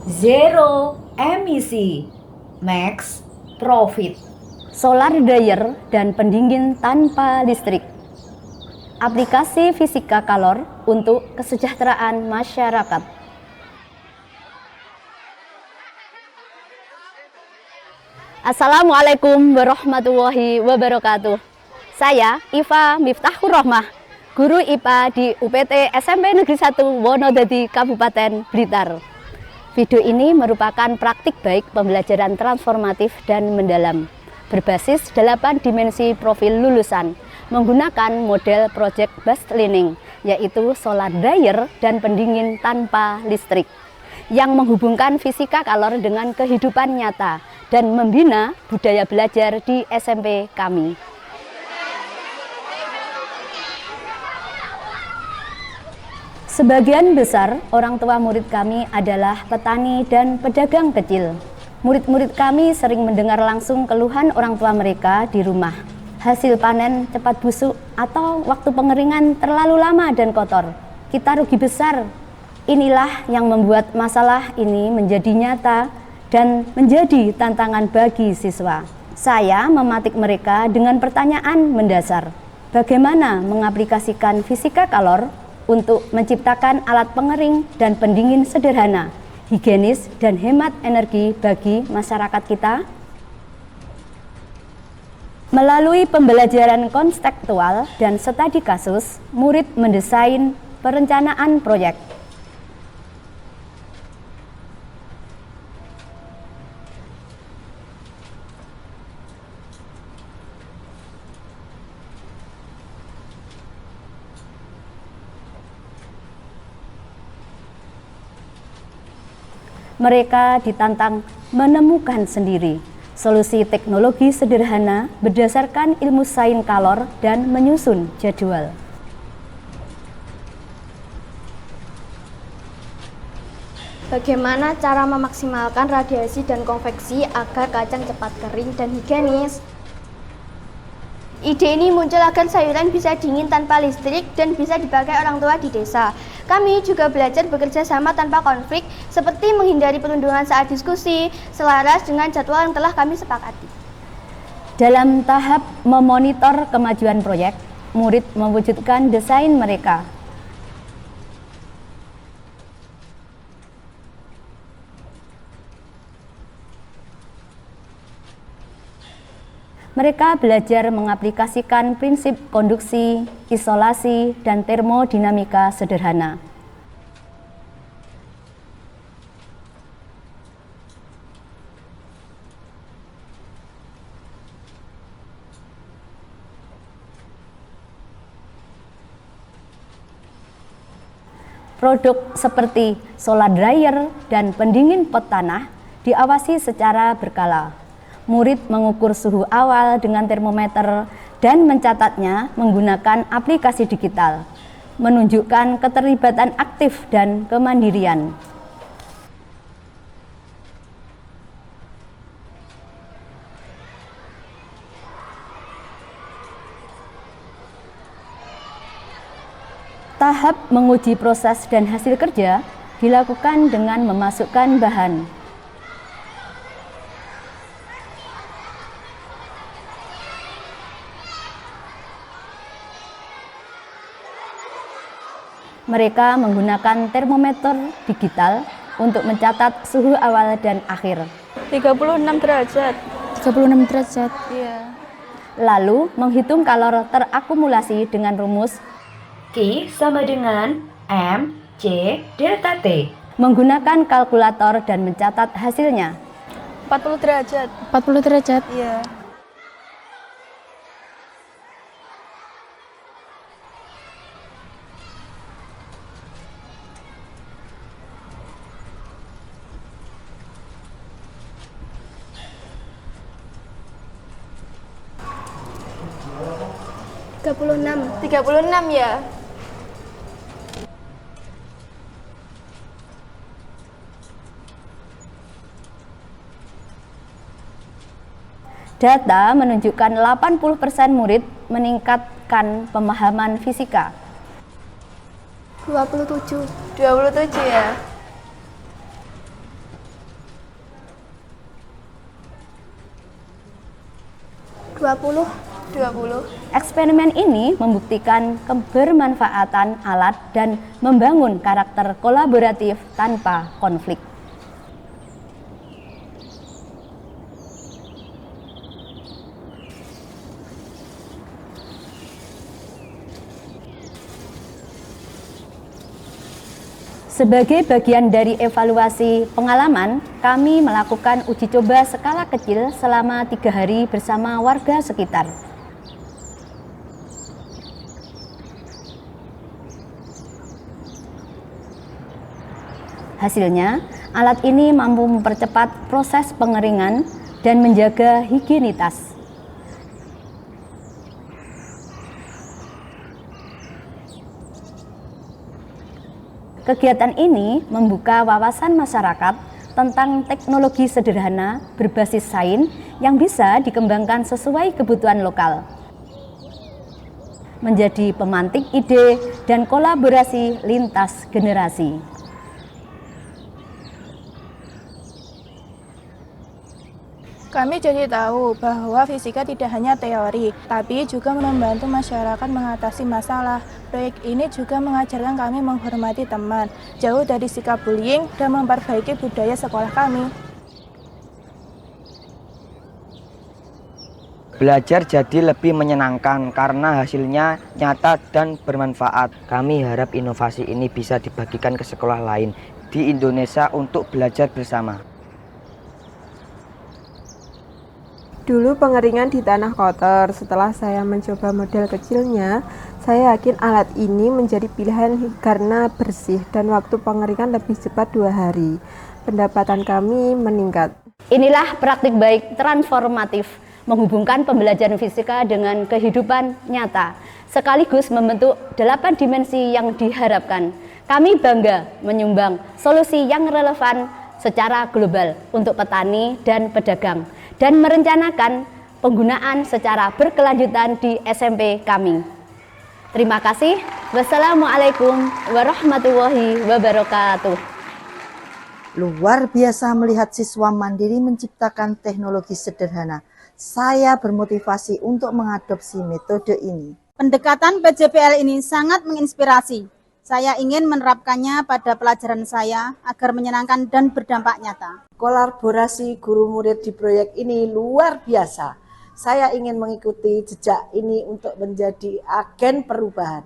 Zero emisi, max profit. Solar dryer dan pendingin tanpa listrik. Aplikasi fisika kalor untuk kesejahteraan masyarakat. Assalamualaikum warahmatullahi wabarakatuh. Saya Iva Miftahur Rohmah, guru IPA di UPT SMP Negeri 1 Wonodadi, Kabupaten Blitar. Video ini merupakan praktik baik pembelajaran transformatif dan mendalam, berbasis 8 dimensi profil lulusan, menggunakan model project based learning, yaitu solar dryer dan pendingin tanpa listrik, yang menghubungkan fisika kalor dengan kehidupan nyata dan membina budaya belajar di SMP kami. Sebagian besar orang tua murid kami adalah petani dan pedagang kecil. Murid-murid kami sering mendengar langsung keluhan orang tua mereka di rumah. Hasil panen cepat busuk atau waktu pengeringan terlalu lama dan kotor. Kita rugi besar. Inilah yang membuat masalah ini menjadi nyata dan menjadi tantangan bagi siswa. Saya mematik mereka dengan pertanyaan mendasar. Bagaimana mengaplikasikan fisika kalor untuk menciptakan alat pengering dan pendingin sederhana, higienis dan hemat energi bagi masyarakat kita? Melalui pembelajaran konseptual dan studi kasus, murid mendesain perencanaan proyek. Mereka ditantang menemukan sendiri solusi teknologi sederhana berdasarkan ilmu sains kalor dan menyusun jadwal. Bagaimana cara memaksimalkan radiasi dan konveksi agar kacang cepat kering dan higienis? Ide ini muncul agar sayuran bisa dingin tanpa listrik dan bisa dipakai orang tua di desa. Kami juga belajar bekerja sama tanpa konflik, seperti menghindari perundungan saat diskusi, selaras dengan jadwal yang telah kami sepakati. Dalam tahap memonitor kemajuan proyek, murid mewujudkan desain mereka. Mereka belajar mengaplikasikan prinsip konduksi, isolasi, dan termodinamika sederhana. Produk seperti solar dryer dan pendingin pot tanah diawasi secara berkala. Murid mengukur suhu awal dengan termometer dan mencatatnya menggunakan aplikasi digital, menunjukkan keterlibatan aktif dan kemandirian. Tahap menguji proses dan hasil kerja dilakukan dengan memasukkan bahan. Mereka menggunakan termometer digital untuk mencatat suhu awal dan akhir. 36 derajat. 36 derajat. Iya. Lalu menghitung kalor terakumulasi dengan rumus Q sama dengan M, C, delta T. Menggunakan kalkulator dan mencatat hasilnya. 40 derajat. 40 derajat. Iya. Tiga puluh enam ya. Data menunjukkan 80% murid meningkatkan pemahaman fisika. 27 27 ya. 20. 20. Eksperimen ini membuktikan kebermanfaatan alat dan membangun karakter kolaboratif tanpa konflik. Sebagai bagian dari evaluasi pengalaman, kami melakukan uji coba skala kecil selama 3 hari bersama warga sekitar. Hasilnya, alat ini mampu mempercepat proses pengeringan dan menjaga higienitas. Kegiatan ini membuka wawasan masyarakat tentang teknologi sederhana berbasis sains yang bisa dikembangkan sesuai kebutuhan lokal, menjadi pemantik ide dan kolaborasi lintas generasi. Kami jadi tahu bahwa fisika tidak hanya teori, tapi juga membantu masyarakat mengatasi masalah. Proyek ini juga mengajarkan kami menghormati teman, jauh dari sikap bullying, dan memperbaiki budaya sekolah kami. Belajar jadi lebih menyenangkan karena hasilnya nyata dan bermanfaat. Kami harap inovasi ini bisa dibagikan ke sekolah lain di Indonesia untuk belajar bersama. Dulu pengeringan di tanah kotor. Setelah saya mencoba model kecilnya, saya yakin alat ini menjadi pilihan karena bersih dan waktu pengeringan lebih cepat 2 hari. Pendapatan kami meningkat. Inilah praktik baik transformatif, menghubungkan pembelajaran fisika dengan kehidupan nyata, sekaligus membentuk 8 dimensi yang diharapkan. Kami bangga menyumbang solusi yang relevan secara global untuk petani dan pedagang, dan merencanakan penggunaan secara berkelanjutan di SMP kami. Terima kasih. Wassalamualaikum warahmatullahi wabarakatuh. Luar biasa melihat siswa mandiri menciptakan teknologi sederhana. Saya bermotivasi untuk mengadopsi metode ini. Pendekatan PJPL ini sangat menginspirasi. Saya ingin menerapkannya pada pelajaran saya agar menyenangkan dan berdampak nyata. Kolaborasi guru murid di proyek ini luar biasa. Saya ingin mengikuti jejak ini untuk menjadi agen perubahan.